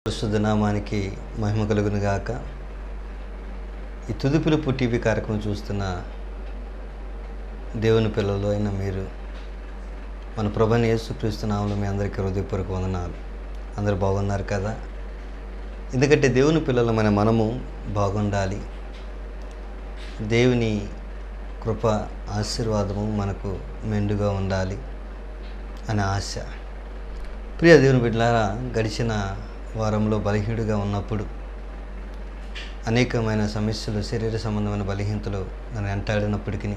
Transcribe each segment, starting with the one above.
పరిశుద్ధ నామానికి మహిమ కలుగును గాక. ఈ తుది పిలుపు టీవీ కార్యక్రమం చూస్తున్న దేవుని పిల్లలు అయిన మీరు, మన ప్రభువైన యేసుక్రీస్తు నామములో మీ అందరికీ హృదయపూర్వక వందనాలు. అందరూ బాగున్నారు కదా? ఎందుకంటే దేవుని పిల్లలమైన మనము బాగుండాలి. దేవుని కృప ఆశీర్వాదము మనకు మెండుగా ఉండాలి అనే ఆశ. ప్రియ దేవుని బిడ్డలారా, గడిచిన వారంలో బలహీనుడిగా ఉన్నప్పుడు అనేకమైన సమస్యలు, శరీర సంబంధమైన బలహీనతలు నన్ను వెంటాడినప్పటికీ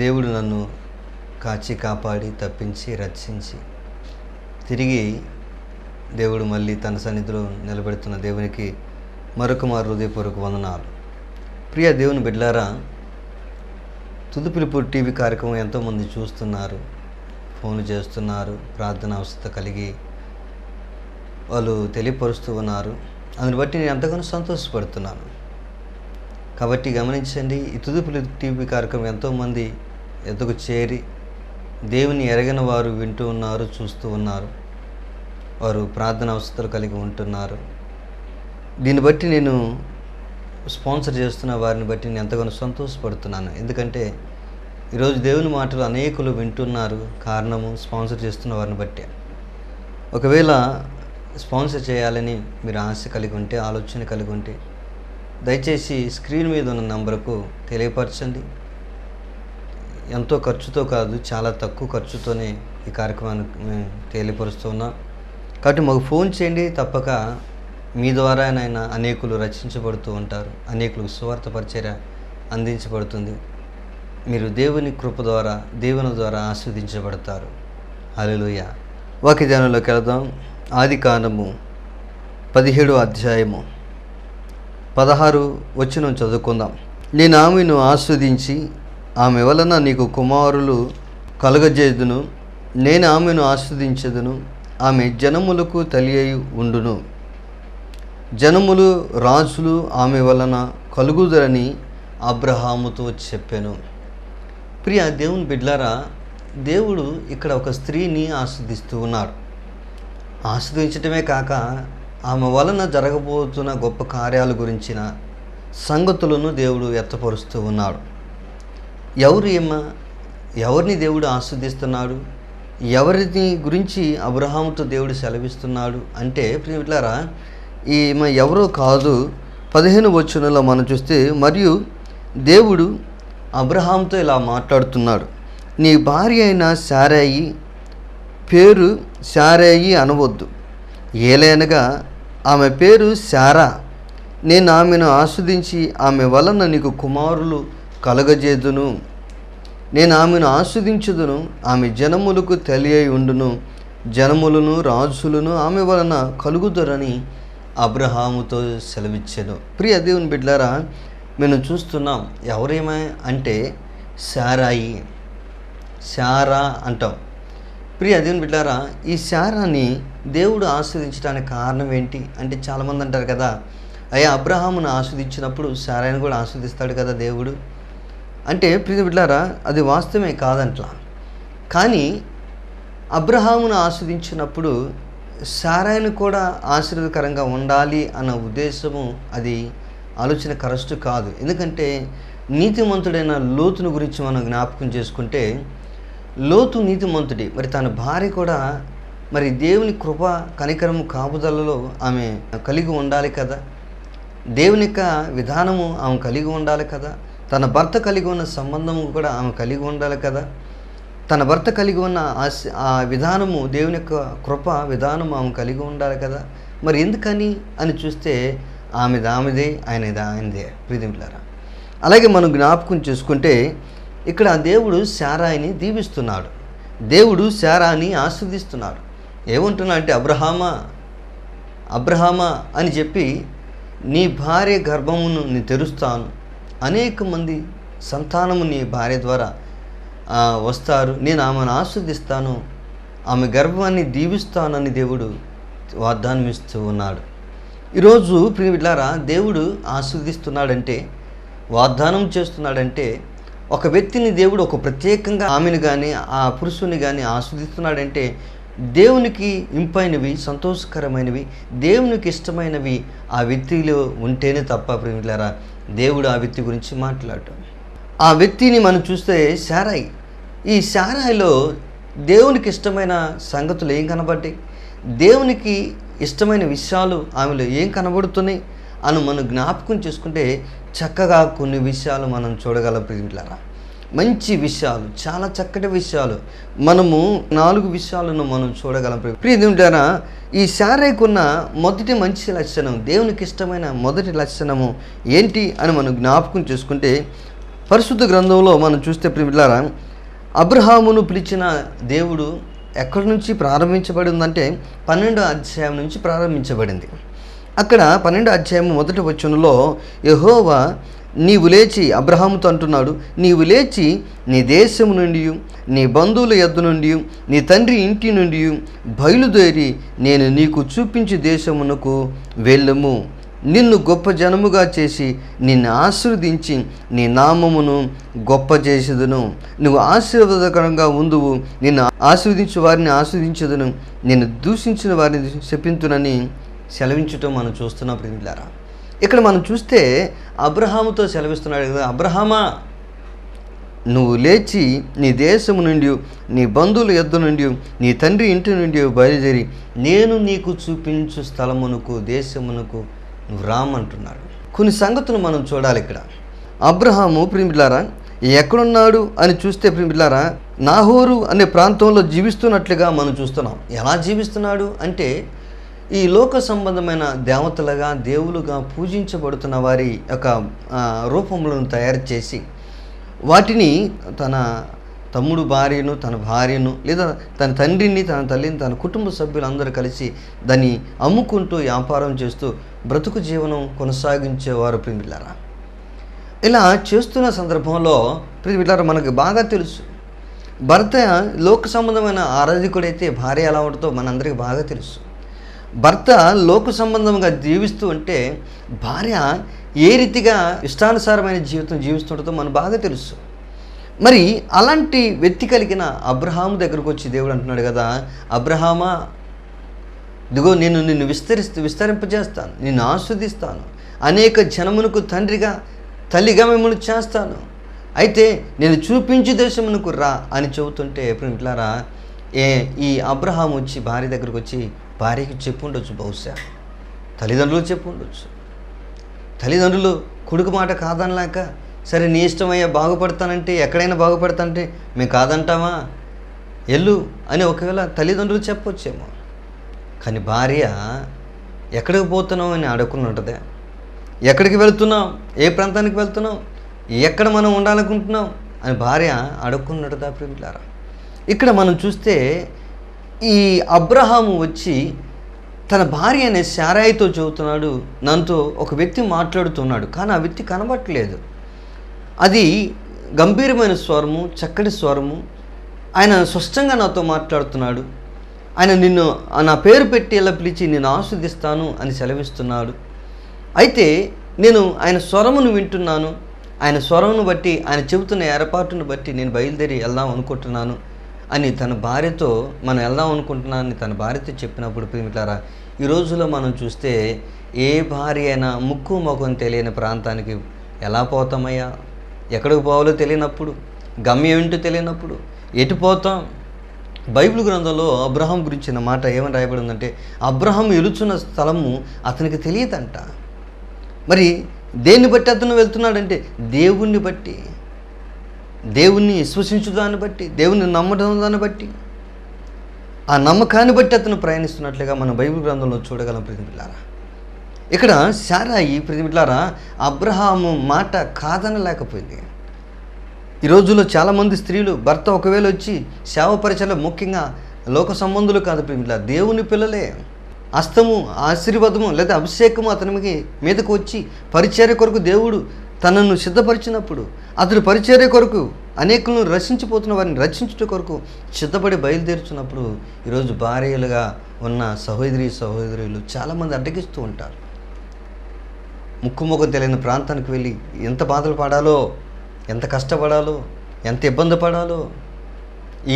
దేవుడు నన్ను కాచి కాపాడి తప్పించి రక్షించి తిరిగి దేవుడు మళ్ళీ తన సన్నిధిలో నిలబెడుతున్న దేవునికి మరొక హృదయపూర్వక వందనాలు. ప్రియ దేవుని బిడ్డలారా, తుది పిలుపు టీవీ కార్యక్రమం ఎంతోమంది చూస్తున్నారు, ఫోన్ చేస్తున్నారు, ప్రార్థన అవసరం కలిగి వాళ్ళు తెలియపరుస్తూ ఉన్నారు. అందుని బట్టి నేను ఎంతగానో సంతోషపడుతున్నాను. కాబట్టి గమనించండి, ఈ తుది పిలుపు టీవీ కార్యక్రమం ఎంతోమంది ఎద్దకు చేరి దేవుని ఎరగిన వారు వింటూ ఉన్నారు, చూస్తూ ఉన్నారు, వారు ప్రార్థన అవసరాలు కలిగి ఉంటున్నారు. దీన్ని బట్టి నేను స్పాన్సర్ చేస్తున్న వారిని బట్టి నేను ఎంతగానో సంతోషపడుతున్నాను. ఎందుకంటే ఈరోజు దేవుని మాటలు అనేకులు వింటున్నారు, కారణము స్పాన్సర్ చేస్తున్న వారిని బట్టి. ఒకవేళ స్పాన్సర్ చేయాలని మీరు ఆశ కలిగి ఉంటే, ఆలోచన కలిగి ఉంటే, దయచేసి స్క్రీన్ మీద ఉన్న నంబర్కు తెలియపరచండి. ఎంతో ఖర్చుతో కాదు, చాలా తక్కువ ఖర్చుతోనే ఈ కార్యక్రమాన్ని మేము తెలియపరుస్తున్నాం. కాబట్టి మాకు ఫోన్ చేయండి. తప్పక మీ ద్వారానైనా అనేకులు రక్షించబడుతూ ఉంటారు, అనేకులకు సువార్త పరిచర్య అందించబడుతుంది. మీరు దేవుని కృప ద్వారా, దేవుని ద్వారా ఆస్వాదించబడతారు. హల్లెలూయా. వాక్యధ్యానంలోకి వెళదాం. ఆదికాండము 17వ అధ్యాయము 16 వచనం చదువుకుందాం. నేను ఆమెను ఆస్వాదించి ఆమె వలన నీకు కుమారులు కలుగజేదును, నేను ఆమెను ఆస్వాదించదును, ఆమె జనములకు తల్లి అయి ఉండును, జనములు రాజులు ఆమె వలన కలుగుదరని అబ్రహాముతో చెప్పాను. ప్రియ దేవుని బిడ్డలారా, దేవుడు ఇక్కడ ఒక స్త్రీని ఆస్వాదిస్తూ ఉన్నాడు. ఆస్వాదించటమే కాక ఆమె వలన జరగబోతున్న గొప్ప కార్యాల గురించిన సంగతులను దేవుడు వ్యక్తపరుస్తూ ఉన్నాడు. ఎవరిని దేవుడు ఆస్వాదిస్తున్నాడు, ఎవరిని గురించి అబ్రహాముతో దేవుడు సెలవిస్తున్నాడు అంటే, ప్రియులారా, ఈమె ఎవరో కాదు. 15వ వచనంలో మనం చూస్తే, మరియు దేవుడు అబ్రహాముతో ఇలా మాట్లాడుతున్నాడు, నీ భార్య అయిన శారయి పేరు శారయి అనవద్దు, ఏలైనగా ఆమె పేరు శారా. నేను ఆమెను ఆస్వాదించి ఆమె వలన నీకు కుమారులు కలగజేదును, నేను ఆమెను ఆస్వాదించుదును, ఆమె జనములకు తల్లి అయి ఉండును, జనములను రాజులను ఆమె వలన కలుగుదరని అబ్రహాముతో సెలవిచ్చాను. ప్రియ దేవుని బిడ్డలారా, మేము చూస్తున్నాం ఎవరేమై అంటే శారాయి, శారా అంటాం. ప్రియ దేవుని బిడ్డలారా, ఈ శారాని దేవుడు ఆస్వాదించడానికి కారణం ఏంటి అంటే, చాలామంది అంటారు కదా, అయ్యా అబ్రహామును ఆస్వాదించినప్పుడు శారాయిని కూడా ఆస్వాదిస్తాడు కదా దేవుడు అంటే, ప్రియ బిడ్డలారా, అది వాస్తవమే కాదంట్లా. కానీ అబ్రహామును ఆస్వాదించినప్పుడు శారాయిని కూడా ఆశీర్వాదకరంగా ఉండాలి అన్న ఉద్దేశము, అది ఆలోచన కరెక్ట్ కాదు. ఎందుకంటే నీతిమంతుడైన లోతును గురించి మనం జ్ఞాపకం చేసుకుంటే, లోతు నీతిమంతుడి, మరి తన భార్య కూడా మరి దేవుని కృప కనికరము కాపుదలలో ఆమె కలిగి ఉండాలి కదా, దేవుని యొక్క విధానము ఆమె కలిగి ఉండాలి కదా, తన భర్త కలిగి ఉన్న సంబంధము కూడా ఆమె కలిగి ఉండాలి కదా, తన భర్త కలిగి ఉన్న ఆ విధానము, దేవుని యొక్క కృప విధానము ఆమె కలిగి ఉండాలి కదా. మరి ఎందుకని అని చూస్తే ఆమెదే, ఆయనదే. ప్రియమిత్రులారా, అలాగే మనం జ్ఞాపకం చేసుకుంటే ఇక్కడ దేవుడు శారాయిని దీవిస్తున్నాడు, దేవుడు శారాని ఆస్వాదిస్తున్నాడు. ఏమంటున్నా అంటే, అబ్రహామా అని చెప్పి నీ భార్య గర్భమును నేను తెరుస్తాను, అనేక మంది సంతానము నీ భార్య ద్వారా వస్తారు, నేను ఆమెను ఆస్వాదిస్తాను, ఆమె గర్భాన్ని దీవిస్తానని దేవుడు వాగ్దానం ఇస్తూ ఉన్నాడు. ఈరోజు ప్రియమిత్రులారా, దేవుడు ఆస్వాదిస్తున్నాడంటే, వాగ్దానం చేస్తున్నాడంటే, ఒక వ్యక్తిని దేవుడు ఒక ప్రత్యేకంగా ఆమెను కానీ ఆ పురుషుని కానీ ఆస్వాదిస్తున్నాడంటే దేవునికి ఇంపైనవి, సంతోషకరమైనవి, దేవునికి ఇష్టమైనవి ఆ వ్యక్తిలో ఉంటేనే తప్ప ప్రియులారా దేవుడు ఆ వ్యక్తి గురించి మాట్లాడటం. ఆ వ్యక్తిని మనం చూస్తే శారాయి. ఈ శారాయిలో దేవునికి ఇష్టమైన సంగతులు ఏం కనబడ్డాయి, దేవునికి ఇష్టమైన విషయాలు ఆమెలో ఏం కనబడుతున్నాయి అని మనం జ్ఞాపకం చేసుకుంటే చక్కగా కొన్ని విషయాలు మనం చూడగలం ప్రియులారా. మంచి విషయాలు, చాలా చక్కటి విషయాలు, మనము 4 విషయాలను మనం చూడగలం ప్రియులారా. ఈ శారాయికున్న మొదటి మంచి లక్షణం, దేవునికి ఇష్టమైన మొదటి లక్షణము ఏంటి అని మనం జ్ఞాపకం చేసుకుంటే పరిశుద్ధ గ్రంథంలో మనం చూస్తే ప్రియులారా, అబ్రహామును పిలిచిన దేవుడు ఎక్కడి నుంచి ప్రారంభించబడి ఉందంటే 12వ అధ్యాయం నుంచి ప్రారంభించబడింది. అక్కడ 12వ అధ్యాయం మొదటి వచనంలో యెహోవా నీవు లేచి, అబ్రహాముతో అంటున్నాడు, నీవు లేచి నీ దేశము నుండి, నీ బంధువుల యొద్ద నుండి, నీ తండ్రి ఇంటి నుండి బయలుదేరి నేను నీకు చూపించే దేశమునకు వెళ్ళము. నిన్ను గొప్ప జనముగా చేసి నిన్ను ఆశీర్వదించి నీ నామమును గొప్ప చేసేదను. నువ్వు ఆశీర్వాదకరంగా ఉందువు. నిన్ను ఆశీర్వదించు వారిని ఆశీర్వదించదును, నిన్ను దూషించిన వారిని శపించునని సెలవించటం మనం చూస్తున్నాం ప్రియులారా. ఇక్కడ మనం చూస్తే అబ్రహాముతో సెలవిస్తున్నాడు కదా, అబ్రహామా నువ్వు లేచి నీ దేశము నుండి, నీ బంధువుల యొద్ద నుండి, నీ తండ్రి ఇంటి నుండి బయలుదేరి నేను నీకు చూపించు స్థలమునకు, దేశమునకు నువ్వు రామంటున్నాడు. కొన్ని సంగతులు మనం చూడాలి ఇక్కడ. అబ్రహాము ప్రియులారా ఎక్కడున్నాడు అని చూస్తే ప్రియులారా నాహోరు అనే ప్రాంతంలో జీవిస్తున్నట్లుగా మనం చూస్తున్నాం. ఎలా జీవిస్తున్నాడు అంటే ఈ లోక సంబంధమైన దేవతలుగా, దేవులుగా పూజించబడుతున్న వారి యొక్క రూపములను తయారు చేసి వాటిని తన తమ్ముడు భార్యను, తన భార్యను, లేదా తన తండ్రిని, తన తల్లిని, తన కుటుంబ సభ్యులందరూ కలిసి దాన్ని అమ్ముకుంటూ వ్యాపారం చేస్తూ బ్రతుకు జీవనం కొనసాగించేవారు ప్రియులారా. ఇలా చేస్తున్న సందర్భంలో ప్రియులారా మనకు బాగా తెలుసు, భర్త లోక సంబంధమైన ఆరాధికుడైతే భార్య ఎలా ఉంటుందో మనందరికీ బాగా తెలుసు. భర్త లోక సంబంధంగా జీవిస్తూ ఉంటే భార్య ఏ రీతిగా ఇష్టానుసారమైన జీవితం జీవిస్తుంటుందో మనకు బాగా తెలుసు. మరి అలాంటి వ్యక్తి కలిగిన అబ్రహాము దగ్గరకు వచ్చి దేవుడు అంటున్నాడు కదా, అబ్రహామా ఇదిగో నేను నిన్ను విస్తరింపజేస్తాను, నిన్ను ఆస్వాదిస్తాను, అనేక జనమునకు తండ్రిగా తల్లిగా మిమ్మల్ని చేస్తాను, అయితే నేను చూపించే దేశమునకు రా అని చెబుతుంటే ప్రియులారా ఈ అబ్రహాము వచ్చి భార్య దగ్గరకు వచ్చి భార్యకి చెప్పుండొచ్చు, బహుశా తల్లిదండ్రులు చెప్పుండొచ్చు. తల్లిదండ్రులు కొడుకు మాట కాదనలేక సరే నీ ఇష్టమయ్యా బాగుపడతానంటే, ఎక్కడైనా బాగుపడతానంటే మేము కాదంటామా, ఎల్లు అని ఒకవేళ తల్లిదండ్రులు చెప్పొచ్చేమో. కానీ భార్య ఎక్కడికి పోతున్నావు అని అడుగుకుంటుందే, ఎక్కడికి వెళ్తున్నావు, ఏ ప్రాంతానికి వెళ్తున్నావు, ఎక్కడ మనం ఉండాలనుకుంటున్నాం అని భార్య అడుక్కున్నట్టుదా ప్రియులారా. ఇక్కడ మనం చూస్తే ఈ అబ్రహాము వచ్చి తన భార్య అనే శారాయితో చెబుతున్నాడు, నాతో ఒక వ్యక్తి మాట్లాడుతున్నాడు, కానీ ఆ వ్యక్తి కనబట్టలేదు. అది గంభీరమైన స్వరము, చక్కటి స్వరము, ఆయన స్పష్టంగా నాతో మాట్లాడుతున్నాడు, ఆయన నిన్ను నా పేరు పెట్టి ఇలా పిలిచి నేను ఆస్వాదిస్తాను అని సెలవిస్తున్నాడు. అయితే నేను ఆయన స్వరమును వింటున్నాను, ఆయన స్వరమును బట్టి, ఆయన చెబుతున్న ఏర్పాటును బట్టి నేను బయలుదేరి వెళ్దాం అనుకుంటున్నాను అని తన భార్యతో, మనం వెళ్దాం అనుకుంటున్నాను తన భార్యతో చెప్పినప్పుడు ప్రియులారా ఈ రోజులో మనం చూస్తే ఏ భార్య అయినా ముక్కు మొఖం తెలియని ప్రాంతానికి ఎలా పోతామయ్యా, ఎక్కడికి పోవాలో తెలియనప్పుడు, గమ్యం ఏంటో తెలియనప్పుడు ఎటు పోతాం. బైబిల్ గ్రంథంలో అబ్రహాం గురించిన మాట ఏమని రాయబడి ఉందంటే అబ్రహాం ఎలుచున్న స్థలము అతనికి తెలియదంట. మరి దేన్ని బట్టి అతను వెళ్తున్నాడంటే దేవుణ్ణి బట్టి, దేవుణ్ణి విశ్వసించుదాన్ని బట్టి, దేవుణ్ణి నమ్మడం దాన్ని బట్టి, ఆ నమ్మకాన్ని బట్టి అతను ప్రయాణిస్తున్నట్లుగా మనం బైబిల్ గ్రంథంలో చూడగలం ప్రియులారా. ఇక్కడ శారాయి ప్రియులారా అబ్రహాము మాట కాదనలేకపోయింది. ఈ రోజుల్లో చాలామంది స్త్రీలు భర్త ఒకవేళ వచ్చి సేవ పరిచయలో, ముఖ్యంగా లోక సంబంధులు కాదు ప్రియులారా, దేవుని పిల్లలే, హస్తము ఆశీర్వాదము లేదా అభిషేకము అతనికి మీదకు వచ్చి పరిచర్య కొరకు దేవుడు తనను సిద్ధపరిచినప్పుడు, అతడు పరిచర్య కొరకు అనేకులను రక్షించిపోతున్న వారిని రక్షించుట కొరకు సిద్ధపడి బయలుదేరుచున్నప్పుడు ఈరోజు భార్యలుగా ఉన్న సహోదరులు చాలామంది అడ్డగిస్తూ ఉంటారు. ముక్కుముఖం తెలియని ప్రాంతానికి వెళ్ళి ఎంత బాధలు పడాలో, ఎంత కష్టపడాలో, ఎంత ఇబ్బంది పడాలో, ఈ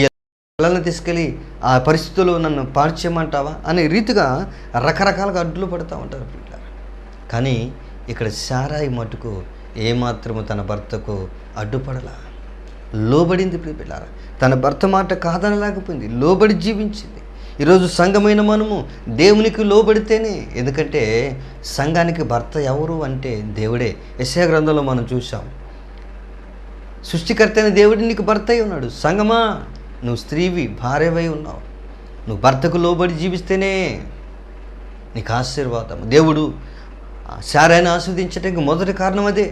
పిల్లల్ని తీసుకెళ్ళి ఆ పరిస్థితుల్లో నన్ను పాడు చేయమంటావా అనే రీతిగా రకరకాలుగా అడ్డులు పడుతూ ఉంటారు పిల్లలు. కానీ ఇక్కడ శారాయి మటుకు ఏమాత్రము తన భర్తకు అడ్డుపడలా, లోబడింది పిల్లల. తన భర్త మాట కాదనలేకపోయింది, లోబడి జీవించింది. ఈరోజు సంఘమైన మనము దేవునికి లోబడితేనే, ఎందుకంటే సంఘానికి భర్త ఎవరు అంటే దేవుడే. యెషయా గ్రంథంలో మనం చూసాం, సృష్టికర్త అయిన దేవుడు నీకు భర్త అయి ఉన్నాడు. సంఘమా, నువ్వు స్త్రీవి, భార్యవై ఉన్నావు. నువ్వు భర్తకు లోబడి జీవిస్తేనే నీకు ఆశీర్వాదం. దేవుడు శారాయిని ఆస్వాదించడానికి మొదటి కారణం అదే.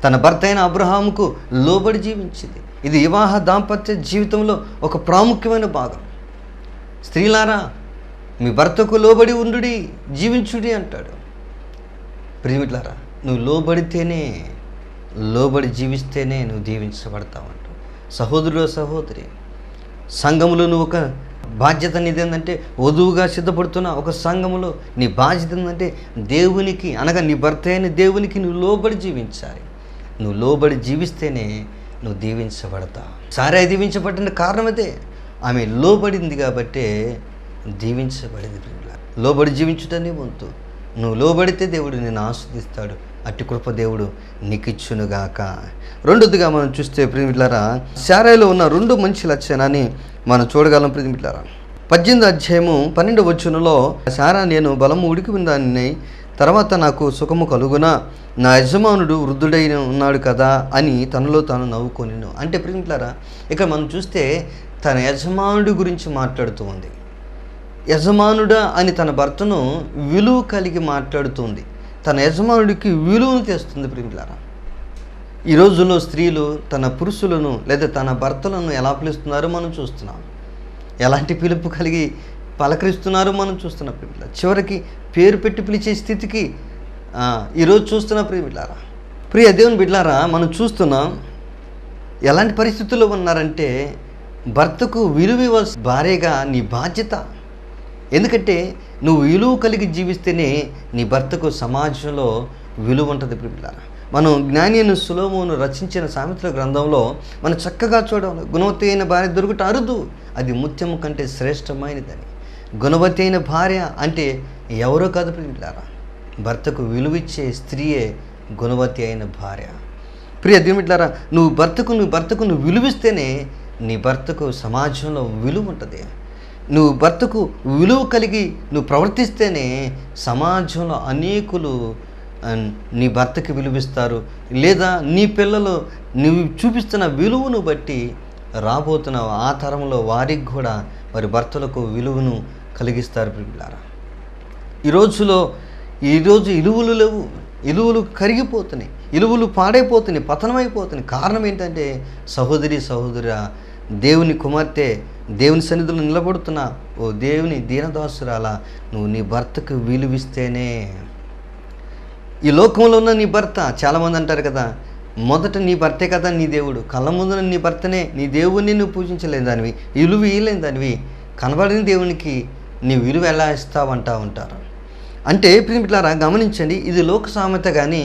తన భర్త అయిన అబ్రహాముకు లోబడి జీవించింది. ఇది వివాహ దాంపత్య జీవితంలో ఒక ప్రాముఖ్యమైన భాగం. స్త్రీలారా, మీ భర్తకు లోబడి ఉండుడి, జీవించుడి అంటాడు. ప్రియమిట్లారా, నువ్వు లోబడి జీవిస్తేనే నువ్వు దీవించబడతావు అంట. సహోదరుడు సహోదరి, సంఘములో నువ్వు ఒక బాధ్యత నీదేంటంటే, వధువుగా సిద్ధపడుతున్న ఒక సంఘములో నీ బాధ్యత ఏంటంటే దేవునికి, అనగా నీ భర్త అయిన దేవునికి నువ్వు లోబడి జీవించాలి. నువ్వు లోబడి జీవిస్తేనే నువ్వు దీవించబడతావు. సారాయి దీవించబడిన కారణం అదే. ఆమె లోబడింది కాబట్టే దీవించబడింది. లోబడి జీవించుటనే వంతు. నువ్వు లోబడితే దేవుడు నిన్ను ఆస్వాదిస్తాడు. అట్టి కృప దేవుడు నీకిచ్చునుగాక. రెండోదిగా మనం చూస్తే ప్రియమిట్లారా, శారాయిలో ఉన్న రెండు మంచి లక్షణాన్ని మనం చూడగలం. ప్రియమిట్లారా, 18వ అధ్యాయము 12వ వచనంలో, శారా నేను బలము ఉడికి దాన్ని, తర్వాత నాకు సుఖము కలుగునా, నా యజమానుడు వృద్ధుడైన ఉన్నాడు కదా అని తనలో తాను నవ్వుకొనిను. అంటే ప్రియమిట్లారా, ఇక్కడ మనం చూస్తే తన యజమానుడి గురించి మాట్లాడుతూ ఉంది. యజమానుడా అని తన భర్తను విలువ కలిగి మాట్లాడుతుంది. తన యజమానుడికి విలువను తెస్తుంది. ప్రియమిట్లారా, ఈ రోజుల్లో స్త్రీలు తన పురుషులను లేదా తన భర్తలను ఎలా పిలుస్తున్నారో మనం చూస్తున్నాం. ఎలాంటి పిలుపు కలిగి పలకరిస్తున్నారో మనం చూస్తున్నాం. ప్రియమిట్లారా, చివరికి పేరు పెట్టి పిలిచే స్థితికి ఈరోజు చూస్తున్న ప్రియమిట్లారా. ప్రియ దేవుని బిడ్డలారా, మనం చూస్తున్నాం ఎలాంటి పరిస్థితుల్లో ఉన్నారంటే, భర్తకు విలువ ఇవ్వాల్సిన భార్యగా నీ బాధ్యత. ఎందుకంటే నువ్వు విలువ కలిగి జీవిస్తేనే నీ భర్తకు సమాజంలో విలువ ఉంటుంది. ప్రియమిట్లారా, మనం జ్ఞాని అయిన సొలొమోను రచించిన సామెతల గ్రంథంలో మనం చక్కగా చూడాలి. గుణవతి అయిన భార్య దొరుకుట అరుదు, అది ముత్యము కంటే శ్రేష్టమైనదని. గుణవతి అయిన భార్య అంటే ఎవరో కాదు ప్రియమిట్లారా, భర్తకు విలువిచ్చే స్త్రీయే గుణవతి అయిన భార్య. ప్రియ దేవునిట్లారా, నువ్వు భర్తకు విలువిస్తేనే నీ భర్తకు సమాజంలో విలువ ఉంటుంది. నువ్వు భర్తకు విలువ కలిగి నువ్వు ప్రవర్తిస్తేనే సమాజంలో అనేకులు నీ భర్తకి విలువిస్తారు. లేదా నీ పిల్లలు నువ్వు చూపిస్తున్న విలువను బట్టి రాబోతున్న ఆ తరంలో వారికి కూడా వారి భర్తలకు విలువను కలిగిస్తారు. ప్రియులారా, ఈరోజు ఇలువలు లేవు, ఇలువలు కరిగిపోతున్నాయి, ఇలువలు పాడైపోతున్నాయి, పతనమైపోతున్నాయి. కారణం ఏంటంటే, సహోదరా, దేవుని కుమార్తె, దేవుని సన్నిధిలో నిలబడుతున్న ఓ దేవుని దీనదాసురాలా, నువ్వు నీ భర్తకు విలువిస్తేనే. ఈ లోకంలో ఉన్న నీ భర్త, చాలామంది అంటారు కదా, మొదట నీ భర్తే కదా నీ దేవుడు, కళ్ళ ముందున నీ భర్తనే నీ దేవుణ్ణి నువ్వు పూజించలేని దానివి, విలువ ఇవ్వలేని దానివి, కనబడిన దేవునికి నీ విలువ ఎలా ఇస్తావంటా ఉంటారు. అంటే ప్రియమిట్లారా, గమనించండి, ఇది లోక సామెత, కానీ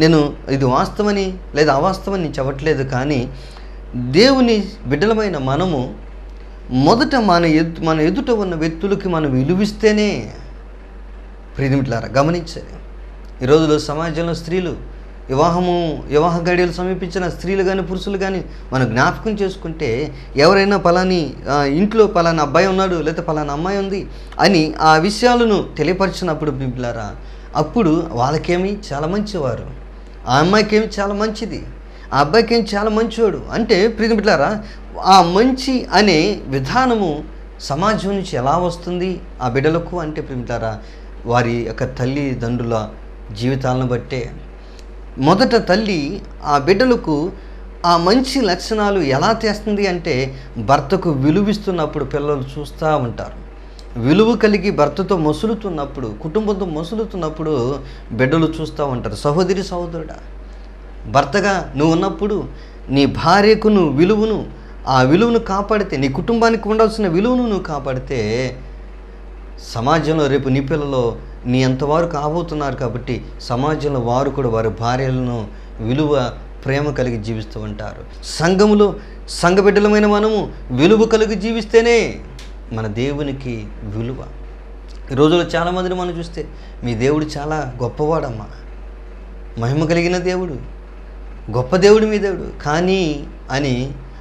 నేను ఇది వాస్తవని లేదా అవాస్తవని నేను చెప్పట్లేదు. కానీ దేవుని బిడ్డలమైన మనము మొదట మన ఎదుట ఉన్న వ్యక్తులకి మనం విలువిస్తేనే. ప్రియమిట్లారా, గమనించండి, ఈ రోజులో సమాజంలో స్త్రీలు వివాహ గడియలు సమీపించిన స్త్రీలు కానీ పురుషులు కానీ మనం జ్ఞాపకం చేసుకుంటే, ఎవరైనా పలాని ఇంట్లో పలానా అబ్బాయి ఉన్నాడు లేదా పలానా అమ్మాయి ఉంది అని ఆ విషయాలను తెలియపరిచినప్పుడు బిడ్డలారా, అప్పుడు వాళ్ళకేమి చాలా మంచివారు, ఆ అమ్మాయికేమి చాలా మంచిది, ఆ అబ్బాయికి ఏమి చాలా మంచివాడు. అంటే బిడ్డలారా, ఆ మంచి అనే విధానము సమాజం నుంచి ఎలా వస్తుంది ఆ బిడ్డలకు అంటే బిడ్డలారా, వారి యొక్క తల్లిదండ్రుల జీవితాలను బట్టే. మొదట తల్లి ఆ బిడ్డలకు ఆ మంచి లక్షణాలు ఎలా తెస్తుంది అంటే, భర్తకు విలువిస్తున్నప్పుడు పిల్లలు చూస్తూ ఉంటారు. విలువ కలిగి భర్తతో మసులుతున్నప్పుడు, కుటుంబంతో మసులుతున్నప్పుడు బిడ్డలు చూస్తూ ఉంటారు. సహోదరుడా, భర్తగా నువ్వు ఉన్నప్పుడు నీ భార్యకు నువ్వు ఆ విలువను కాపాడితే, నీ కుటుంబానికి ఉండాల్సిన విలువను నువ్వు కాపాడితే, సమాజంలో రేపు నీ పిల్లలు నీ అంతవారు కాబోతున్నారు. కాబట్టి సమాజంలో వారు కూడా వారి భార్యలను విలువ ప్రేమ కలిగి జీవిస్తూ ఉంటారు. సంఘములో సంఘ బిడ్డలమైన మనము విలువ కలిగి జీవిస్తేనే మన దేవునికి విలువ. ఈ రోజుల్లో చాలామందిని మనం చూస్తే మీ దేవుడు చాలా గొప్పవాడమ్మా, మహిమ కలిగిన దేవుడు, గొప్ప దేవుడు మీ దేవుడు కానీ అని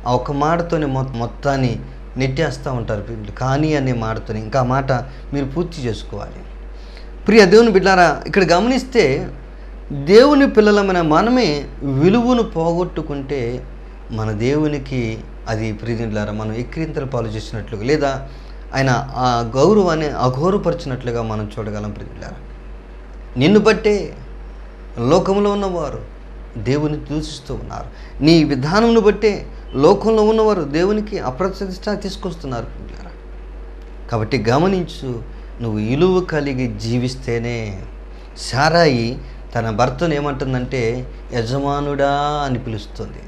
ఆ ఒక్క మాటతోనే మొత్తాన్ని నెట్టేస్తూ ఉంటారు. కానీ అనే మాటతోనే ఇంకా మాట మీరు పూర్తి చేసుకోవాలి. ప్రియ దేవుని బిడ్డారా, ఇక్కడ గమనిస్తే దేవుని పిల్లలమైన మనమే విలువను పోగొట్టుకుంటే మన దేవునికి అది ప్రియలారా మనం ఎక్కిరింతలు పాలు చేసినట్లుగా లేదా ఆయన ఆ గౌరవాన్ని అఘోరపరిచినట్లుగా మనం చూడగలం. ప్రియలారా, నిన్ను బట్టే లోకంలో ఉన్నవారు దేవుని దూషిస్తూ ఉన్నారు. నీ విధానంను బట్టే లోకంలో ఉన్నవారు దేవునికి అప్రతిష్ట తీసుకొస్తున్నారు. ప్రియలారా, కాబట్టి గమనించు, నువ్వు విలువ కలిగి జీవిస్తేనే. శారాయి తన భర్తను ఏమంటుందంటే యజమానుడా అని పిలుస్తుంది.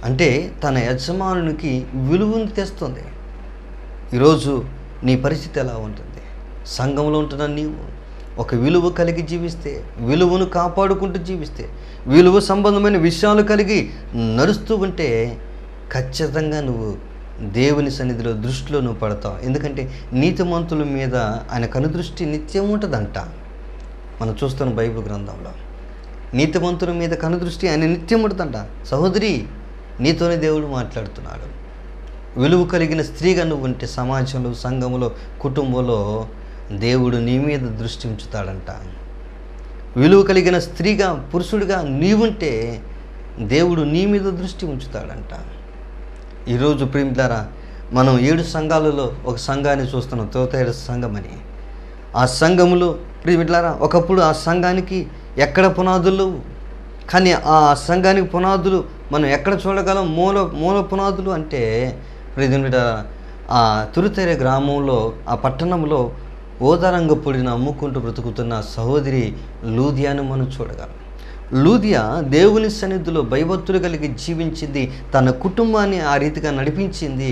అంటే తన యజమానునికి విలువను తెస్తుంది. ఈరోజు నీ పరిస్థితి ఎలా ఉంటుంది? సంఘంలో ఉంటున్న నీవు ఒక విలువ కలిగి జీవిస్తే, విలువను కాపాడుకుంటూ జీవిస్తే, విలువ సంబంధమైన విషయాలు కలిగి నడుస్తూ ఉంటే ఖచ్చితంగా నువ్వు దేవుని సన్నిధిలో దృష్టిలో నువ్వు పడతావు. ఎందుకంటే నీతిమంతుల మీద ఆయన కనుదృష్టి నిత్యం ఉంటుందంట. మనం చూస్తున్న బైబిల్ గ్రంథంలో నీతిమంతుల మీద కనుదృష్టి ఆయన నిత్యం ఉంటుందంట. సహోదరి, నీతోనే దేవుడు మాట్లాడుతున్నాడు. విలువ కలిగిన స్త్రీగా నువ్వు ఉంటే సమాజంలో, సంఘంలో, కుటుంబంలో దేవుడు నీ మీద దృష్టి ఉంచుతాడంట. విలువ కలిగిన స్త్రీగా, పురుషుడిగా నీవుంటే దేవుడు నీ మీద దృష్టి ఉంచుతాడంట. ఈరోజు ప్రియమిలారా, మనం 7 సంఘాలలో ఒక సంఘాన్ని చూస్తున్నాం, తోతైర సంఘం అని. ఆ సంఘములో ప్రియమిలారా, ఒకప్పుడు ఆ సంఘానికి ఎక్కడ పునాదులు, కానీ ఆ సంఘానికి పునాదులు మనం ఎక్కడ చూడగలం? మూల పునాదులు అంటే ప్రియమిలారా, ఆ తురుతైర గ్రామంలో, ఆ పట్టణంలో ఓదారంగ పొడిని అమ్ముకుంటూ బ్రతుకుతున్న సహోదరి లూదియాను మనం చూడగలం. లూదియా దేవుని సన్నిధిలో భయభక్తులు కలిగి జీవించింది, తన కుటుంబాన్ని ఆ రీతిగా నడిపించింది.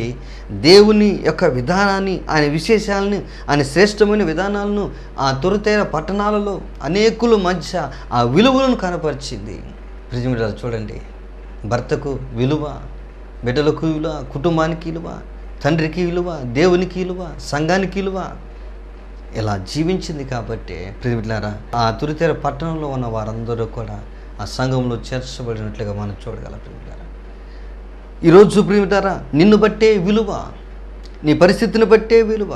దేవుని యొక్క విధానాన్ని, ఆయన విశేషాలని, ఆయన శ్రేష్టమైన విధానాలను ఆ తురుతైర పట్టణాలలో అనేకుల మధ్య ఆ విలువలను కనపరిచింది. ప్రియమిత్రులారా, చూడండి, భర్తకు విలువ, బిడ్డలకు విలువ, కుటుంబానికి విలువ, తండ్రికి విలువ, దేవునికి విలువ, సంఘానికి విలువ, ఇలా జీవించింది. కాబట్టి ప్రియమిత్రులారా, ఆ తురుతైర పట్టణంలో ఉన్న వారందరూ కూడా ఆ సంఘంలో చేర్చబడినట్లుగా మనం చూడగలం. ప్రియమిత్రులారా, ఈరోజు ప్రియమిత్రులారా, నిన్ను బట్టే విలువ, నీ పరిస్థితిని బట్టే విలువ.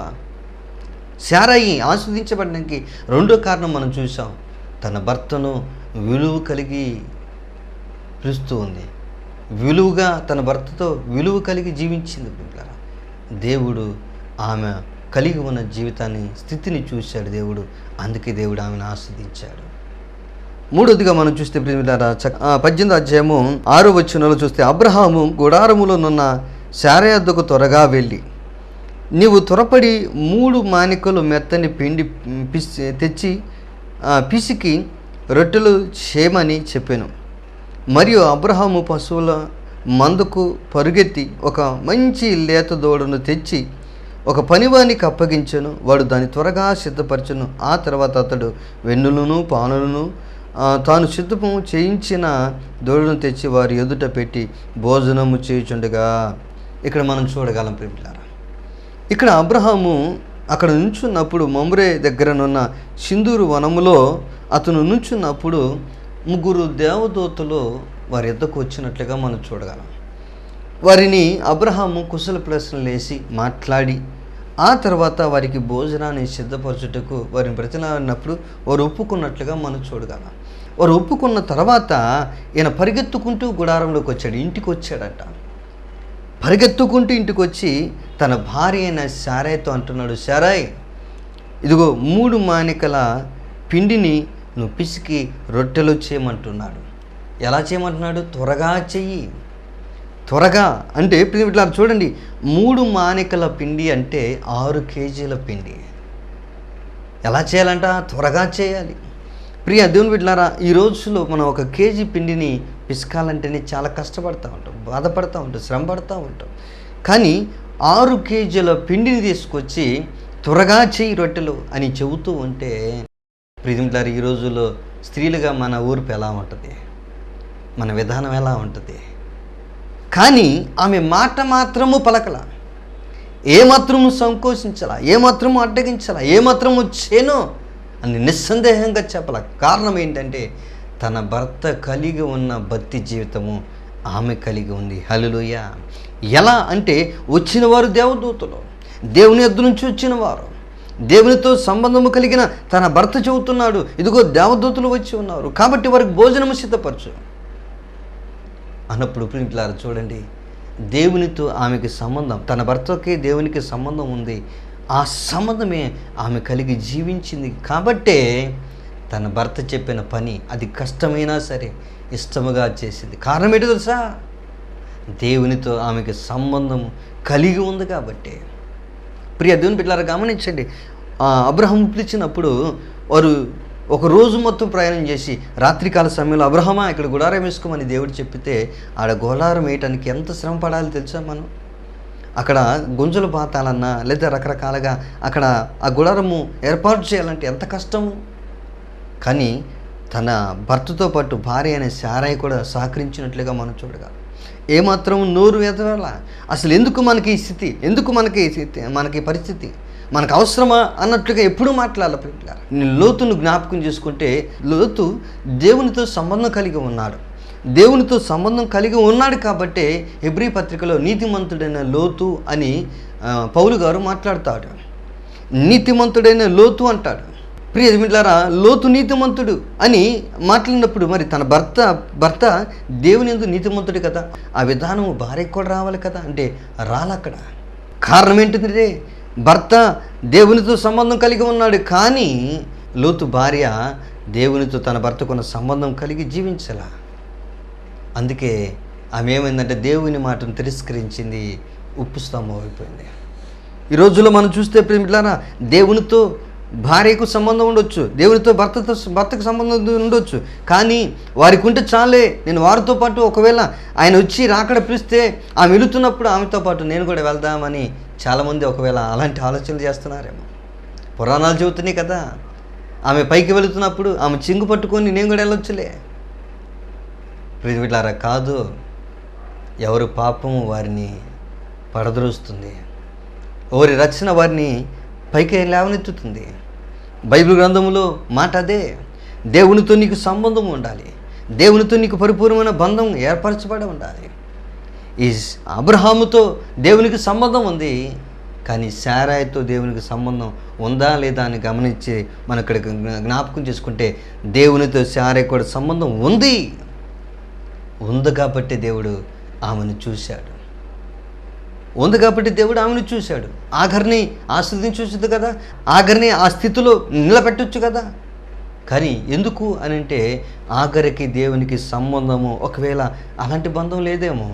శారాయి ఆస్వాదించబడడానికి రెండో కారణం మనం చూసాం. తన భర్తను విలువ కలిగి పిలుస్తూ ఉంది. విలువగా తన భర్తతో విలువ కలిగి జీవించింది. ప్రియమిత్రులారా, దేవుడు ఆమె కలిగి ఉన్న జీవితాన్ని, స్థితిని చూశాడు దేవుడు. అందుకే దేవుడు ఆమెను ఆస్వాదించాడు. మూడోదిగా మనం చూస్తే ప్రియమిత్రులారా, 18వ అధ్యాయము 6వ వచనంలో చూస్తే, అబ్రహాము గుడారములోనున్న శారయి యొద్దకు త్వరగా వెళ్ళి, నీవు త్వరపడి 3 మానికలు మెత్తని పిండి తెచ్చి పిసికి రొట్టెలు చేయమని చెప్పాను. మరియు అబ్రహాము పశువుల మందకు పరుగెత్తి ఒక మంచి లేత దూడను తెచ్చి ఒక పనివానికి అప్పగించెను. వాడు దాన్ని త్వరగా సిద్ధపరచును. ఆ తర్వాత అతడు వెన్నులను పానులను తాను సిద్ధము చేయించిన దూడను తెచ్చి వారి ఎదుట పెట్టి భోజనము చేయుచుండగా. ఇక్కడ మనం చూడగలం ప్రియమిత్రులారా, ఇక్కడ అబ్రహాము అక్కడ నుంచున్నప్పుడు మమ్రే దగ్గరనున్న సింధూరు వనములో అతను నుంచున్నప్పుడు 3 దేవదూతలు వారి ఎద్దకు వచ్చినట్లుగా మనం చూడగలం. వారిని అబ్రహాము కుశల ప్రశ్నలు వేసి మాట్లాడి ఆ తర్వాత వారికి భోజనాన్ని సిద్ధపరచుటకు వారిని బ్రతిలాడినప్పుడు వారు ఒప్పుకున్నట్లుగా మనం చూడగలం. వారు ఒప్పుకున్న తర్వాత ఈయన పరిగెత్తుకుంటూ గుడారంలోకి వచ్చాడు, ఇంటికి వచ్చాడట. పరిగెత్తుకుంటూ ఇంటికి వచ్చి తన భార్య అయిన శారాయితో అంటున్నాడు, శారాయి, ఇదిగో 3 మానికల పిండిని నువ్వు పిసికి రొట్టెలు చేయమంటున్నాడు. ఎలా చేయమంటున్నాడు? త్వరగా చెయ్యి. త్వరగా అంటే ఇట్లా చూడండి, 3 మానికల పిండి అంటే 6 కేజీల పిండి. ఎలా చేయాలంట? త్వరగా చేయాలి. ప్రియ దేవుని బిడ్డలారా, ఈ రోజులో మనం 1 కేజీ పిండిని పిసకాలంటేనే చాలా కష్టపడుతూ ఉంటాం, బాధపడుతూ ఉంటాం, శ్రమ పడుతూ ఉంటాం. కానీ 6 కేజీల పిండిని తీసుకొచ్చి త్వరగా చేయి రొట్టెలు అని చెబుతూ ఉంటే, ప్రియ దేవుని బిడ్డలారా, ఈ రోజుల్లో స్త్రీలుగా మన ఊర్పు ఎలా ఉంటుంది? మన విధానం ఎలా ఉంటుంది? కానీ ఆమె మాట మాత్రము పలకల, ఏమాత్రము సంకోచించాల, ఏమాత్రము అడ్డగించాల, ఏమాత్రము చేనో అని నిస్సందేహంగా చెప్పాల. కారణం ఏంటంటే తన భర్త కలిగి ఉన్న భక్తి జీవితము ఆమె కలిగి ఉంది. హల్లెలూయా. ఎలా అంటే వచ్చిన వారు దేవదూతలు, దేవుని యొద్ద నుంచి వచ్చిన వారు, దేవునితో సంబంధము కలిగిన తన భర్త చెబుతున్నాడు, ఇదిగో దేవదూతలు వచ్చి ఉన్నారు కాబట్టి వారికి భోజనము సిద్ధపరచు అన్నప్పుడు ప్రియులారా చూడండి, దేవునితో ఆమెకి సంబంధం, తన భర్తకి దేవునికి సంబంధం ఉంది. ఆ సంబంధమే ఆమె కలిగి జీవించింది కాబట్టే తన భర్త చెప్పిన పని అది కష్టమైనా సరే ఇష్టముగా చేసింది. కారణం ఏంటో తెలుసా? దేవునితో ఆమెకి సంబంధం కలిగి ఉంది కాబట్టి. ప్రియ దేవుని బిడ్డలారా గమనించండి, అబ్రహాము పిలిచినప్పుడు వారు ఒక రోజు మొత్తం ప్రయాణం చేసి రాత్రికాల సమయంలో అబ్రహమా ఇక్కడ గుడారం వేసుకోమని దేవుడు చెప్పితే ఆడ గుడారం వేయటానికి ఎంత శ్రమ పడాలి తెలుసా? మనం అక్కడ గుంజలు పాతాలన్నా లేదా రకరకాలుగా అక్కడ ఆ గుడారము ఏర్పాటు చేయాలంటే ఎంత కష్టము. కానీ తన భర్తతో పాటు భార్య అనే శారాయి కూడా సహకరించినట్లుగా మనం చూడగా ఏమాత్రం నోరు ఎదరాల. అసలు ఎందుకు మనకి ఈ స్థితి, ఎందుకు మనకి పరిస్థితి, మనకు అవసరమా అన్నట్లుగా ఎప్పుడూ మాట్లాడాలి. లోతును జ్ఞాపకం చేసుకుంటే లోతు దేవునితో సంబంధం కలిగి ఉన్నాడు. దేవునితో సంబంధం కలిగి ఉన్నాడు కాబట్టే హెబ్రీ పత్రికలో నీతిమంతుడైన లోతు అని పౌలు గారు మాట్లాడతాడు. నీతిమంతుడైన లోతు అంటాడు. ప్రియ మిత్రులారా, లోతు నీతిమంతుడు అని మాట్లాడినప్పుడు మరి తన భర్త దేవుని యందు నీతిమంతుడు కదా, ఆ విధానం భార్యకు కూడా రావాలి కదా, అంటే రాలక్కడ. కారణం ఏంటంటే భర్త దేవునితో సంబంధం కలిగి ఉన్నాడు, కానీ లోతు భార్య దేవునితో తన భర్తకున్న సంబంధం కలిగి జీవించాల. అందుకే ఆమె ఏమైందంటే దేవుని మాటను తిరస్కరించింది, ఉప్పు స్తంభం అయిపోయింది. ఈ రోజుల్లో మనం చూస్తే ప్రేమిట్లారా, దేవునితో భార్యకు సంబంధం ఉండొచ్చు, దేవునితో భర్తకు సంబంధం ఉండొచ్చు, కానీ వారికి ఉంటే చాలే, నేను వారితో పాటు ఒకవేళ ఆయన వచ్చి రాకడ పిలిస్తే ఆమె వెళుతున్నప్పుడు ఆమెతో పాటు నేను కూడా వెళ్దామని చాలామంది ఒకవేళ అలాంటి ఆలోచనలు చేస్తున్నారేమో. పురాణాలు చెబుతున్నాయి కదా, ఆమె పైకి వెళుతున్నప్పుడు ఆమె చింగు పట్టుకొని నేను కూడా వెళ్ళొచ్చులే. ప్రియమిత్రులారా, కాదు, ఎవరు పాపము వారిని పడద్రోస్తుంది, ఎవరి రచన వారిని పైకి లేవనెత్తుతుంది. బైబిల్ గ్రంథంలో మాట అదే. దేవునితో నీకు సంబంధం ఉండాలి, దేవునితో నీకు పరిపూర్ణమైన బంధం ఏర్పరచబడి ఉండాలి. ఈ అబ్రహాముతో దేవునికి సంబంధం ఉంది, కానీ శారాయితో దేవునికి సంబంధం ఉందా లేదా అని గమనించి మనం ఇక్కడ జ్ఞాపకం చేసుకుంటే దేవునితో శారాయి కూడా సంబంధం ఉంది కాబట్టి దేవుడు ఆమెను చూశాడు. ఉంది కాబట్టి దేవుడు ఆమెను చూశాడు. ఆఖరిని ఆ స్థితిని చూసింది కదా, ఆఖరిని ఆ స్థితిలో నిలబెట్టొచ్చు కదా. కానీ ఎందుకు అని అంటే ఆఖరికి దేవునికి సంబంధము ఒకవేళ అలాంటి బంధం లేదేమో.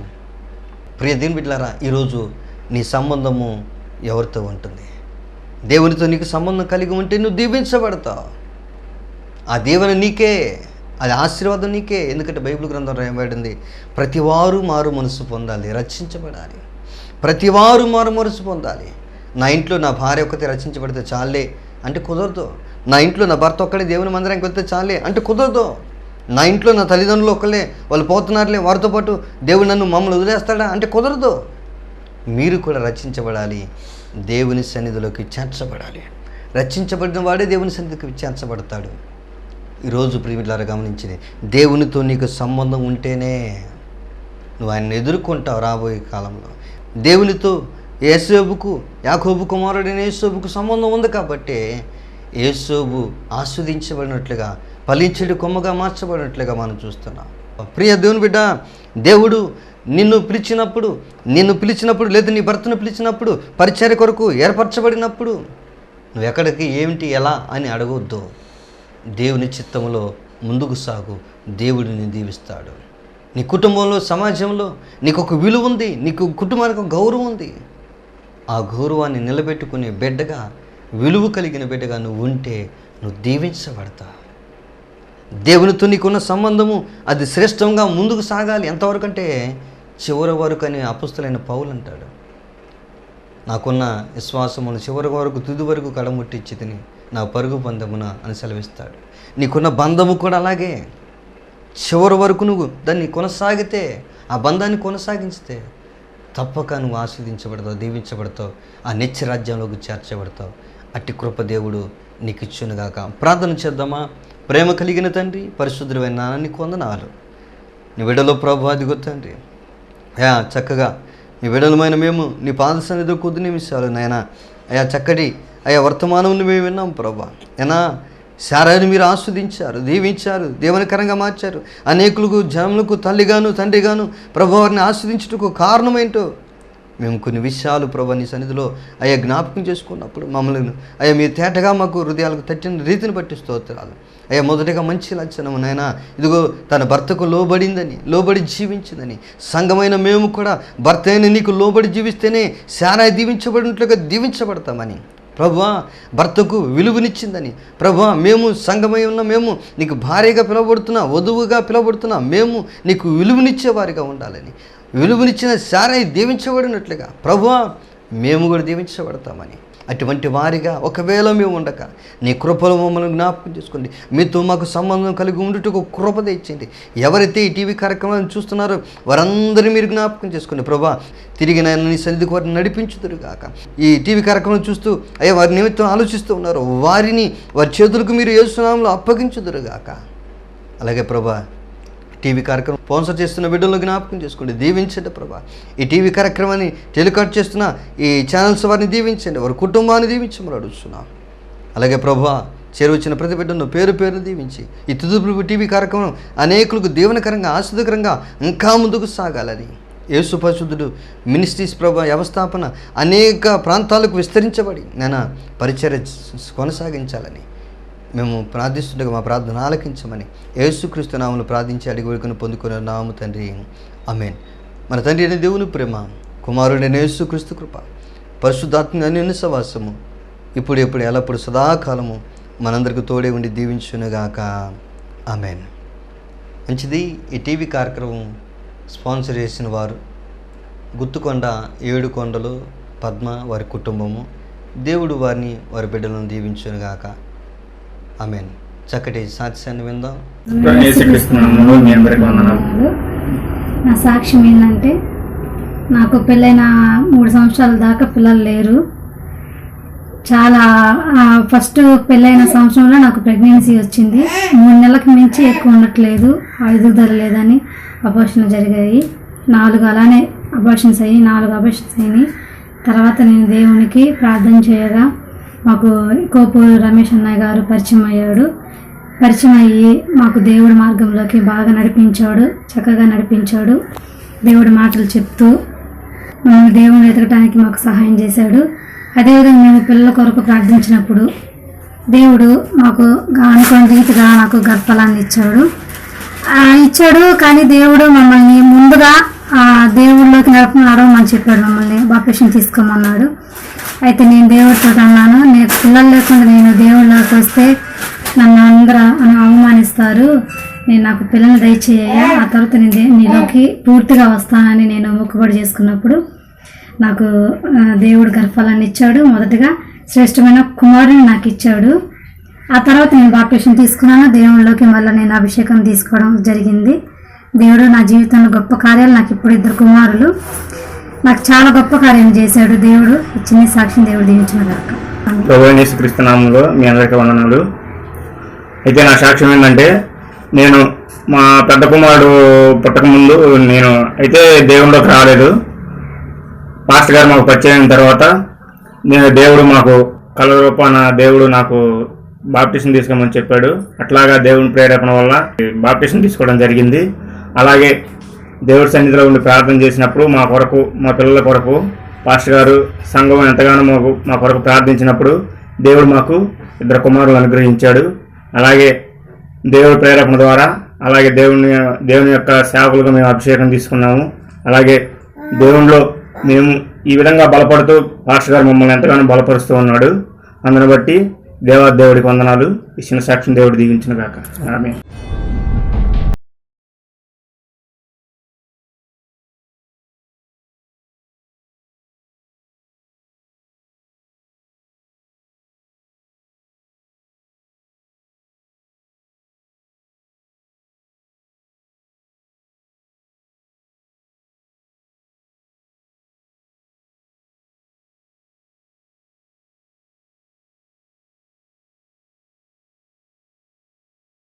ప్రియ దేవుని బిడ్డలారా, ఈరోజు నీ సంబంధము ఎవరితో ఉంటుంది? దేవునితో నీకు సంబంధం కలిగి ఉంటే నువ్వు దీవించబడతావు. ఆ దీవెన నీకే, అది ఆశీర్వాదం నీకే. ఎందుకంటే బైబిల్ గ్రంథం రాయబడింది, ప్రతివారు మారు మనసు పొందాలి, రక్షించబడాలి. ప్రతివారు మారు మనసు పొందాలి. నా ఇంట్లో నా భార్య ఒక్కతే రక్షించబడితే చాలే అంటే కుదరదు. నా ఇంట్లో నా భర్త ఒక్కడే దేవుని మందిరానికి వెళ్తే చాలే అంటే కుదరదు. నా ఇంట్లో నా తల్లిదండ్రులు ఒక్కలే, వాళ్ళు పోతున్నారులే, వారితో పాటు దేవుడు మమ్మల్ని వదిలేస్తాడా అంటే కుదరదు. మీరు కూడా రక్షించబడాలి, దేవుని సన్నిధిలోకి చేర్చబడాలి. రక్షించబడిన వాడే దేవుని సన్నిధికి చేర్చబడతాడు. ఈరోజు ప్రియమిత్రులారా గమనించింది, దేవునితో నీకు సంబంధం ఉంటేనే నువ్వు ఆయన్ని ఎదుర్కొంటావు రాబోయే కాలంలో. దేవునితో యాకోబు కుమారుడైన యేసోబుకు సంబంధం ఉంది కాబట్టి యేసోబు ఆస్వాదించబడినట్లుగా, ఫలించడి కొమ్మగా మార్చబడినట్లుగా మనం చూస్తున్నాం. ప్రియ దేవుని బిడ్డ, దేవుడు నిన్ను పిలిచినప్పుడు లేదా నీ భర్తను పిలిచినప్పుడు పరిచర్య కొరకు ఏర్పరచబడినప్పుడు నువ్వు ఎక్కడికి, ఏమిటి, ఎలా అని అడగొద్దు. దేవుని చిత్తములో ముందుకు సాగు, దేవుడిని దీవిస్తాడు. నీ కుటుంబంలో, సమాజంలో నీకు ఒక విలువ ఉంది, నీకు కుటుంబానికి ఒక గౌరవం ఉంది. ఆ గౌరవాన్ని నిలబెట్టుకునే బిడ్డగా, విలువ కలిగిన బిడ్డగా నువ్వు ఉంటే నువ్వు దీవించబడతావు. దేవునితో నీకున్న సంబంధము అది శ్రేష్టంగా ముందుకు సాగాలి. ఎంతవరకు అంటే చివరి వరకు అని అపుస్తలైన పౌలు అంటాడు, నాకున్న విశ్వాసమును చివరి వరకు తుది వరకు కడముట్టించి తిని నా పరుగు పందమున అని సెలవిస్తాడు. నీకున్న బంధము కూడా అలాగే. చివరి వరకు నువ్వు దాన్ని కొనసాగితే, ఆ బంధాన్ని కొనసాగించితే తప్పక నువ్వు ఆస్వాదించబడతావు, దీవించబడతావు, ఆ నిత్య రాజ్యంలోకి చేర్చబడతావు. అట్టి కృప దేవుడు నీకు ఇచ్చునుగాక. ప్రార్థన చేద్దామా? ప్రేమ కలిగిన తండ్రి, పరిశుద్ధుడైన నీకు వందనాలు. నీ విడలో ప్రభు అదిగో తండ్రి, చక్కగా నీ విడలమైన మేము నీ పాద సన్నిధిలో కొద్ది నిమిషాలు నాయన చక్కటి వర్తమానం మేము విన్నాం ప్రభా. శారాన్ని మీరు ఆస్వాదించారు, దీవించారు, దేవునికరంగా మార్చారు. అనేకులకు జనములకు తల్లిగాను తండ్రిగాను ప్రభు వారిని ఆస్వాదించుటకు కారణమేంటో మేము కొన్ని విషయాలు ప్రభు నీ సన్నిధిలో జ్ఞాపకం చేసుకున్నప్పుడు మమ్మల్ని మీ తేటగా మాకు హృదయాలకు తట్టిన రీతిని బట్టి స్తోత్రాలు. మొదటిగా మంచి లక్షణము నాయనా, ఇదిగో తన భర్తకు లోబడి జీవించిందని, సంఘమైన మేము కూడా భర్త అయిన నీకు లోబడి జీవిస్తేనే శారా దీవించబడినట్లుగా దీవించబడతామని ప్రభువా, భర్తకు విలువనిచ్చిందని ప్రభువా, మేము సంఘమై ఉన్న మేము నీకు భార్యగా పిలువబడుతున్నా, వధువుగా పిలువబడుతున్నా, మేము నీకు విలువనిచ్చేవారిగా ఉండాలని, విలువనిచ్చిన శారా దీవించబడినట్లుగా ప్రభువా మేము కూడా దీవించబడతామని, అటువంటి వారిగా ఒకవేళ మేము ఉండక నీ కృపలో మమ్మల్ని జ్ఞాపకం చేసుకోండి. మీతో మాకు సంబంధం కలిగి ఉండుటకు కృప తెచ్చింది. ఎవరైతే ఈ టీవీ కార్యక్రమాలను చూస్తున్నారో వారందరినీ మీరు జ్ఞాపకం చేసుకోండి ప్రభా. తిరిగి నీ సన్నిధికి వారిని నడిపించుదురుగాక. ఈ టీవీ కార్యక్రమం చూస్తూ వారి నిమిత్తం ఆలోచిస్తూ ఉన్నారు, వారిని వారి చేతులకు మీరు యేసు నామములో అప్పగించుదురుగాక. అలాగే ప్రభా, టీవీ కార్యక్రమం స్పాన్సర్ చేస్తున్న బిడ్డలను జ్ఞాపకం చేసుకోండి, దీవించండి ప్రభా. ఈ టీవీ కార్యక్రమాన్ని టెలికాస్ట్ చేస్తున్న ఈ ఛానల్స్ వారిని దీవించండి, వారి కుటుంబాన్ని దీవించమని అడుగుతున్నాం. అలాగే ప్రభా, చేరువచ్చిన ప్రతి బిడ్డను పేరు దీవించి ఈ తుదుపు టీవీ కార్యక్రమం అనేకులకు దీవెనకరంగా ఆస్వాదకరంగా ఇంకా ముందుకు సాగాలని, యేసు పరిశుద్ధుడు మినిస్ట్రీస్ ప్రభా వ్యవస్థాపన అనేక ప్రాంతాలకు విస్తరించబడి నేను పరిచర్య కొనసాగించాలని మేము ప్రార్థిస్తుండగా మా ప్రార్థన ఆలకించమని యేసుక్రీస్తు నామములో ప్రార్థించి అడిగి వేడుకొని పొందుకునే నామము తండ్రి, ఆమేన్. మన తండ్రి అయిన దేవుని ప్రేమ, కుమారుడైన యేసుక్రీస్తు కృప, పరిశుద్ధాత్మ అన్యోన్య సహవాసము ఇప్పుడు ఎల్లప్పుడు సదాకాలము మనందరికీ తోడే ఉండి దీవించునుగాక. ఆమేన్. మంచిది. ఈ టీవీ కార్యక్రమం స్పాన్సర్ చేసిన వారు గుత్తుకొండ ఏడుకొండలు పద్మ, వారి కుటుంబము. దేవుడు వారిని వారి బిడ్డలను దీవించునుగాక. ఆమేన్. చక్కటి సాక్ష్యాన్ని విందాం. నా సాక్ష్యం ఏంటంటే, నాకు పెళ్ళైన 3 సంవత్సరాల దాకా పిల్లలు లేరు. చాలా ఫస్ట్ పెళ్ళైన సంవత్సరంలో నాకు ప్రెగ్నెన్సీ వచ్చింది. 3 నెలలకు మించి ఎక్కువ ఉండట్లేదు, ఎదుగుదల లేదని అబార్షన్లు జరిగాయి. 4 అలానే అబార్షన్స్ అయ్యి 4 అబార్షన్స్ అయినాయి. తర్వాత నేను దేవునికి ప్రార్థన చేయగా మాకు కోపూరు రమేష్ అన్నయ్య గారు పరిచయం అయ్యి మాకు దేవుడి మార్గంలోకి బాగా చక్కగా నడిపించాడు. దేవుడి మాటలు చెప్తూ మమ్మల్ని దేవుని ఎదగటానికి మాకు సహాయం చేశాడు. అదేవిధంగా మేము పిల్లల కొరకు ప్రార్థించినప్పుడు దేవుడు మాకు అనుకోని రీతిగా నాకు గర్భఫలాన్ని ఇచ్చాడు. కానీ దేవుడు మమ్మల్ని ముందుగా దేవుడిలోకి నడవమని చెప్పాడు. మమ్మల్ని బాప్టిజం తీసుకోమన్నాడు. అయితే నేను దేవుడితో అన్నాను, నేను పిల్లలు లేకుండా నేను దేవుడిలోకి వస్తే నన్ను అందరూ అవమానిస్తారు, నాకు పిల్లల్ని దయచేయ, ఆ తర్వాత నేను నీలోకి పూర్తిగా వస్తానని నేను మొక్కుబడి చేసుకున్నప్పుడు నాకు దేవుడు గర్భఫలాన్ని ఇచ్చాడు. మొదటగా శ్రేష్టమైన కుమారుని నాకు ఇచ్చాడు. ఆ తర్వాత నేను బాప్టిజం తీసుకున్నాను. దేవుడిలోకి మళ్ళీ నేను అభిషేకం తీసుకోవడం జరిగింది. దేవుడు నా జీవితంలో గొప్ప కార్యాలు, నాకు ఇప్పుడు 2 కుమారులు, నాకు చాలా గొప్ప కార్యం చేశాడు దేవుడు. చిన్న సాక్ష్యం దేవుడు దీవించిన గాక. ప్రభువైన యేసుక్రీస్తు నామములో మీ అందరికీ వందనాలు. అయితే నా సాక్ష్యం ఏంటంటే, నేను మా పెద్ద కుమారుడు పుట్టక ముందు నేను అయితే దేవుడిలోకి రాలేదు. పాస్టర్ గారు మాకు పరిచయం అయిన తర్వాత దేవుడు మాకు కళ రూపాన దేవుడు నాకు బాప్టిజం తీసుకోమని చెప్పాడు. అట్లాగా దేవుని ప్రేరేపణ వల్ల బాప్టిజం తీసుకోవడం జరిగింది. అలాగే దేవుడి సన్నిధిలో ఉండి ప్రార్థన చేసినప్పుడు మా పిల్లల కొరకు పాస్టర్ గారు సంఘం ఎంతగానో మా కొరకు ప్రార్థించినప్పుడు దేవుడు మాకు 2 కుమారులు అనుగ్రహించాడు. అలాగే దేవుడి ప్రేరేపణ ద్వారా అలాగే దేవుని యొక్క సేవకులుగా మేము అభిషేకం తీసుకున్నాము. అలాగే దేవునిలో మేము ఈ విధంగా బలపడుతూ పాస్టర్ గారు మమ్మల్ని ఎంతగానో బలపరుస్తూ ఉన్నాడు. అందుని బట్టి దేవుడికి వందనాలు. ఇచ్చిన సాక్ష్యం దేవుడు దీవించును గాక. ఆమేన్.